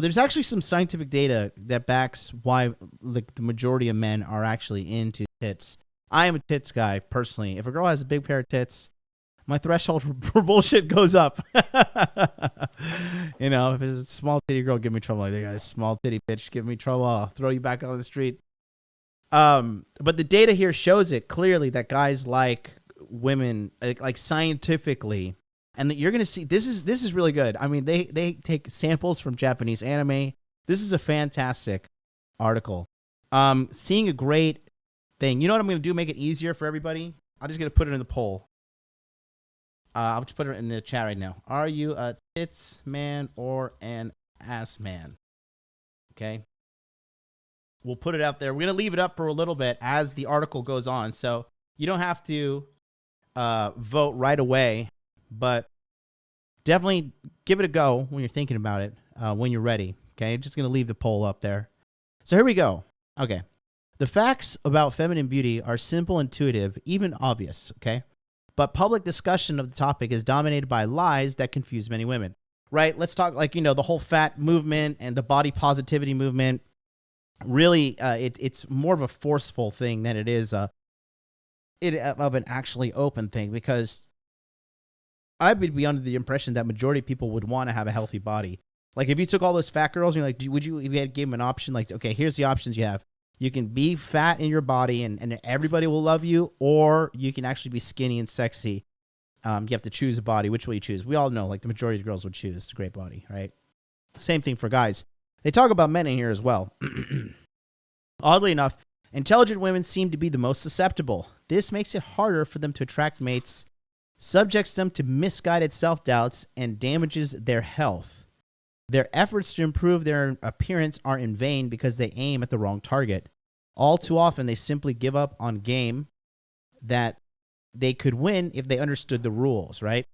There's actually some scientific data that backs why like the majority of men are actually into tits. I am a tits guy personally. If a girl has a big pair of tits, my threshold for bullshit goes up. You know, if it's a small titty girl, give me trouble. Like, guys, small titty bitch, give me trouble. I'll throw you back on the street. But the data here shows it clearly that guys like women, like scientifically. And you're going to see, this is really good. I mean, they take samples from Japanese anime. This is a fantastic article. Seeing a great thing. You know what I'm going to do? Make it easier for everybody. I'm just going to put it in the poll. I'll just put it in the chat right now. Are you a tits man or an ass man? Okay. We'll put it out there. We're going to leave it up for a little bit as the article goes on. So you don't have to vote right away. But definitely give it a go when you're thinking about it, when you're ready. Okay, just going to leave the poll up there. So here we go. Okay. The facts about feminine beauty are simple, intuitive, even obvious. Okay. But public discussion of the topic is dominated by lies that confuse many women. Right? Let's talk like, you know, the whole fat movement and the body positivity movement. Really, it's more of a forceful thing than it is of an actually open thing, because I would be under the impression that majority of people would want to have a healthy body. Like if you took all those fat girls and you're like, would you, if you had given them an option, like, okay, here's the options you have. You can be fat in your body and everybody will love you, or you can actually be skinny and sexy. You have to choose a body. Which will you choose? We all know, like the majority of girls would choose a great body, right? Same thing for guys. They talk about men in here as well. Oddly enough, intelligent women seem to be the most susceptible. This makes it harder for them to attract mates, subjects them to misguided self-doubts, and damages their health. Their efforts to improve their appearance are in vain because they aim at the wrong target. All too often, they simply give up on game that they could win if they understood the rules, right?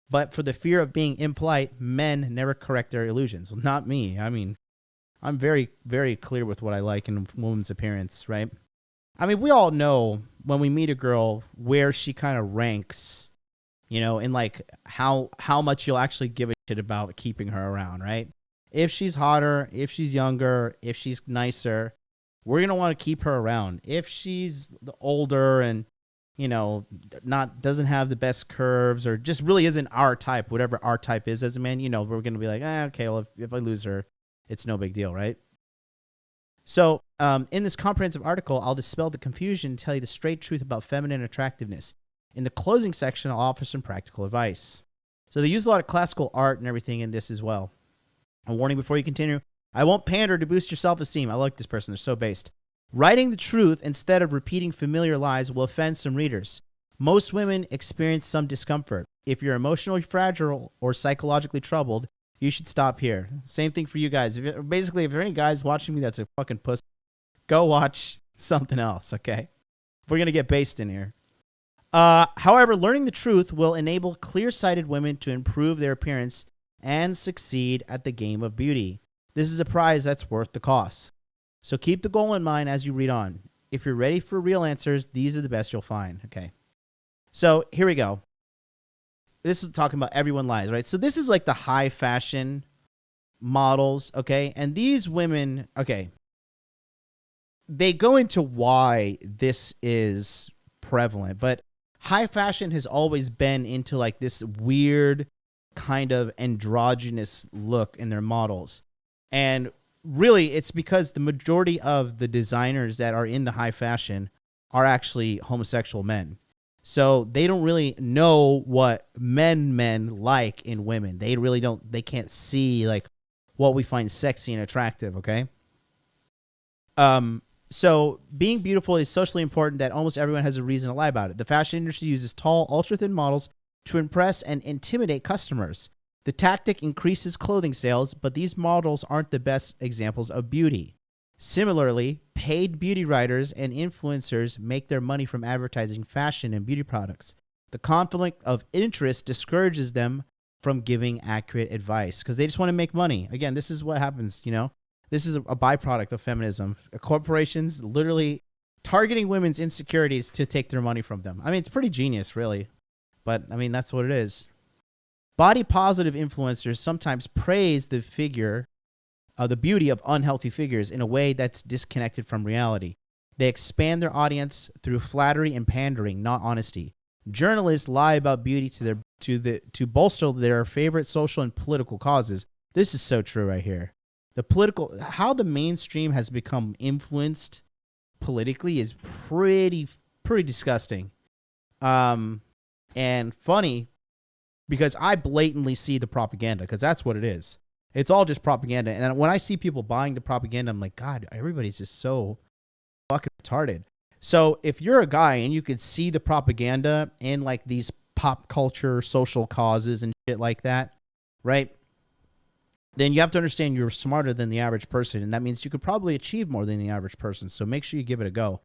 But for the fear of being impolite, men never correct their illusions. Well, not me. I mean, I'm very, very clear with what I like in a woman's appearance, right? I mean, we all know when we meet a girl where she kind of ranks, you know, in like how much you'll actually give a shit about keeping her around, right? If she's hotter, if she's younger, if she's nicer, we're going to want to keep her around. If she's older and, you know, doesn't have the best curves or just really isn't our type, whatever our type is as a man, you know, we're going to be like, okay, well, if I lose her, it's no big deal, right? So in this comprehensive article, I'll dispel the confusion and tell you the straight truth about feminine attractiveness. In the closing section, I'll offer some practical advice. So they use a lot of classical art and everything in this as well. A warning before you continue. I won't pander to boost your self-esteem. I like this person. They're so based. Writing the truth instead of repeating familiar lies will offend some readers. Most women experience some discomfort. If you're emotionally fragile or psychologically troubled, you should stop here. Same thing for you guys. If there are any guys watching me that's a fucking pussy, go watch something else, okay? We're going to get based in here. However, learning the truth will enable clear-sighted women to improve their appearance and succeed at the game of beauty. This is a prize that's worth the cost. So keep the goal in mind as you read on. If you're ready for real answers, these are the best you'll find. Okay. So here we go. This is talking about everyone lies, right? So this is like the high fashion models, okay? And these women, okay, they go into why this is prevalent, but high fashion has always been into like this weird kind of androgynous look in their models. And really, it's because the majority of the designers that are in the high fashion are actually homosexual men. So they don't really know what men like in women. They really don't, they can't see like what we find sexy and attractive, okay? So being beautiful is socially important that almost everyone has a reason to lie about it. The fashion industry uses tall, ultra-thin models to impress and intimidate customers. The tactic increases clothing sales, but these models aren't the best examples of beauty. Similarly, paid beauty writers and influencers make their money from advertising fashion and beauty products. The conflict of interest discourages them from giving accurate advice because they just want to make money. Again, this is what happens, you know? This is a byproduct of feminism. Corporations literally targeting women's insecurities to take their money from them. I mean, it's pretty genius, really. But, I mean, that's what it is. Body positive influencers sometimes praise the figure the beauty of unhealthy figures in a way that's disconnected from reality. They expand their audience through flattery and pandering, not honesty. Journalists lie about beauty to bolster their favorite social and political causes. This is so true right here. How the mainstream has become influenced politically is pretty disgusting. And funny, because I blatantly see the propaganda, because that's what it is. It's all just propaganda. And when I see people buying the propaganda, I'm like, God, everybody's just so fucking retarded. So if you're a guy and you could see the propaganda in like these pop culture social causes and shit like that, right? Then you have to understand you're smarter than the average person. And that means you could probably achieve more than the average person. So make sure you give it a go.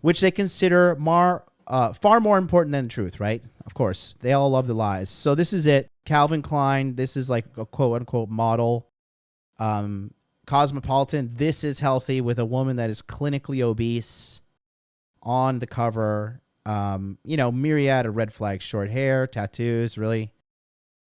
Which they consider far more important than the truth, right? Of course, they all love the lies. So this is it. Calvin Klein, this is like a quote-unquote model. Cosmopolitan, this is healthy with a woman that is clinically obese on the cover. Myriad of red flags, short hair, tattoos, really.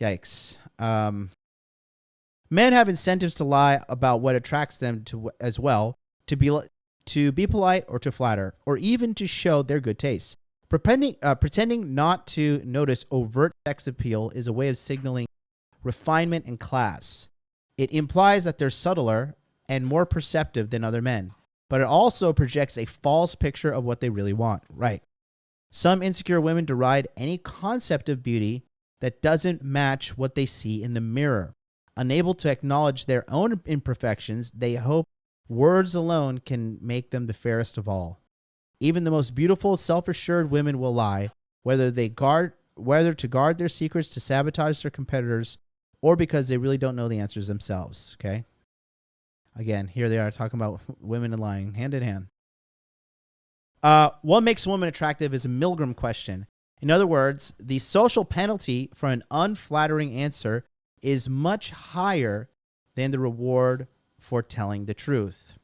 Yikes. Men have incentives to lie about what attracts them to as well, to be polite or to flatter, or even to show their good taste. Pretending not to notice overt sex appeal is a way of signaling refinement and class. It implies that they're subtler and more perceptive than other men, but it also projects a false picture of what they really want. Right. Some insecure women deride any concept of beauty that doesn't match what they see in the mirror. Unable to acknowledge their own imperfections, they hope words alone can make them the fairest of all. Even the most beautiful, self-assured women will lie, whether to guard their secrets, to sabotage their competitors, or because they really don't know the answers themselves. Okay. Again, here they are talking about women and lying hand in hand. What makes a woman attractive is a Milgram question. In other words, the social penalty for an unflattering answer is much higher than the reward for telling the truth.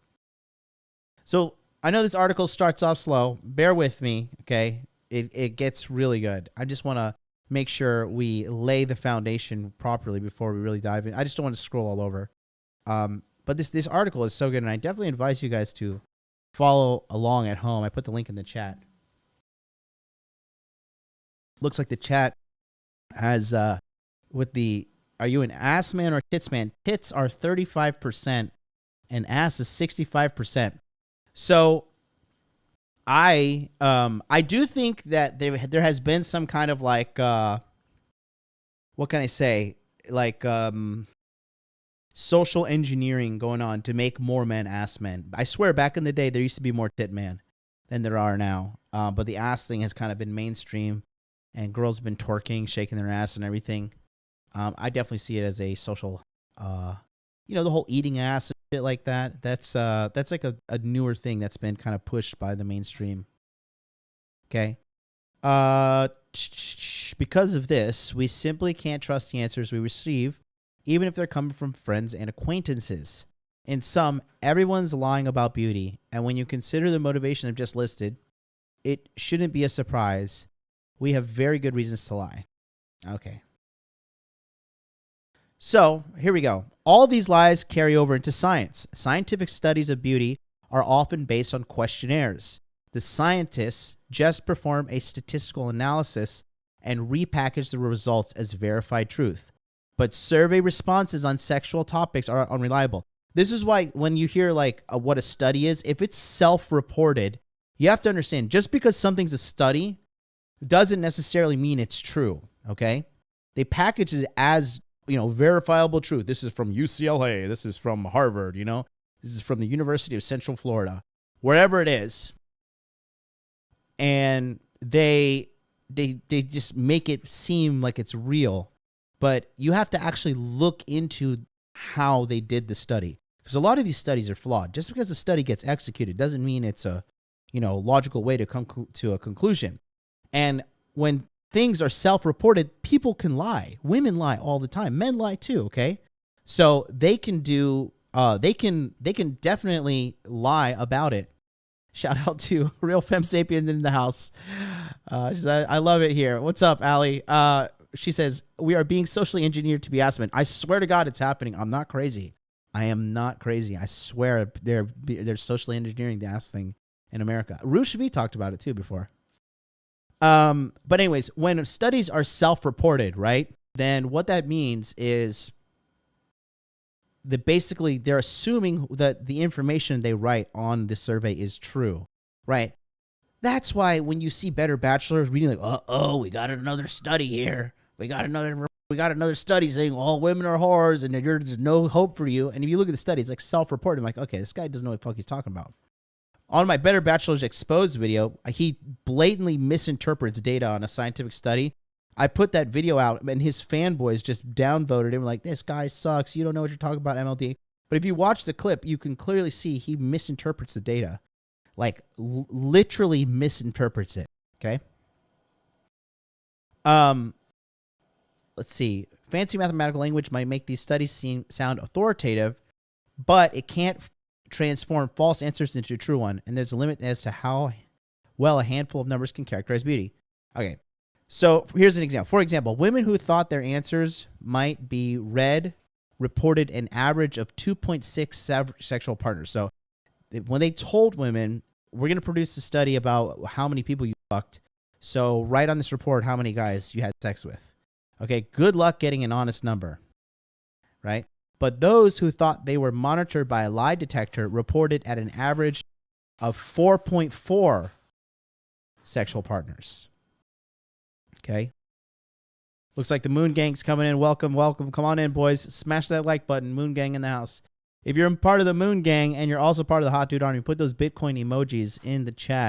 So I know this article starts off slow. Bear with me, okay? It gets really good. I just want to make sure we lay the foundation properly before we really dive in. I just don't want to scroll all over. But this article is so good, and I definitely advise you guys to follow along at home. I put the link in the chat. Looks like the chat has with the are you an ass man or tits man? Tits are 35% and ass is 65%. So I do think that there has been some kind of like what can I say? Like social engineering going on to make more men ass men. I swear back in the day there used to be more tit man than there are now. But the ass thing has kind of been mainstream and girls have been twerking, shaking their ass and everything. I definitely see it as a social, the whole eating ass and shit like that. That's like a newer thing that's been kind of pushed by the mainstream. Okay. Because of this, we simply can't trust the answers we receive, even if they're coming from friends and acquaintances. In sum, everyone's lying about beauty, and when you consider the motivation I've just listed, it shouldn't be a surprise. We have very good reasons to lie. Okay. So, here we go. All these lies carry over into science. Scientific studies of beauty are often based on questionnaires. The scientists just perform a statistical analysis and repackage the results as verified truth. But survey responses on sexual topics are unreliable. This is why when you hear like what a study is, if it's self-reported, you have to understand just because something's a study doesn't necessarily mean it's true, okay? They package it as verifiable truth. This is from UCLA. This is from Harvard, This is from the University of Central Florida. Wherever it is. And they just make it seem like it's real. But you have to actually look into how they did the study. Because a lot of these studies are flawed. Just because a study gets executed doesn't mean it's a, logical way to come to a conclusion. And when things are self-reported, people can lie. Women lie all the time. Men lie too, okay? So they can do they can definitely lie about it. Shout out to Real Femme Sapien in the house. I love it here. What's up, Allie? She says, we are being socially engineered to be ass men. I swear to God, it's happening. I'm not crazy. I am not crazy. I swear they're socially engineering the ass thing in America. Rouge V talked about it too before. But anyways, when studies are self-reported, right, then what that means is that basically they're assuming that the information they write on the survey is true, right? That's why when you see better bachelors reading like, we got another study here. We got another study saying all women are whores and there's no hope for you. And if you look at the study, it's like self-reported. I'm like, okay, this guy doesn't know what the fuck he's talking about. On my Better Bachelors Exposed video, he blatantly misinterprets data on a scientific study. I put that video out, and his fanboys just downvoted him like, this guy sucks. You don't know what you're talking about, MLD. But if you watch the clip, you can clearly see he misinterprets the data. Like, literally misinterprets it, okay? Let's see. Fancy mathematical language might make these studies sound authoritative, but it can't transform false answers into a true one, and there's a limit as to how well a handful of numbers can characterize beauty. Okay, so here's an example. For example, women who thought their answers might be read reported an average of 2.6 sexual partners. So when they told women, we're going to produce a study about how many people you fucked, so write on this report how many guys you had sex with. Okay, good luck getting an honest number, right? But those who thought they were monitored by a lie detector reported at an average of 4.4 sexual partners. Okay. Looks like the Moon Gang's coming in. Welcome, welcome. Come on in, boys. Smash that like button. Moon Gang in the house. If you're part of the Moon Gang and you're also part of the Hot Dude Army, put those Bitcoin emojis in the chat.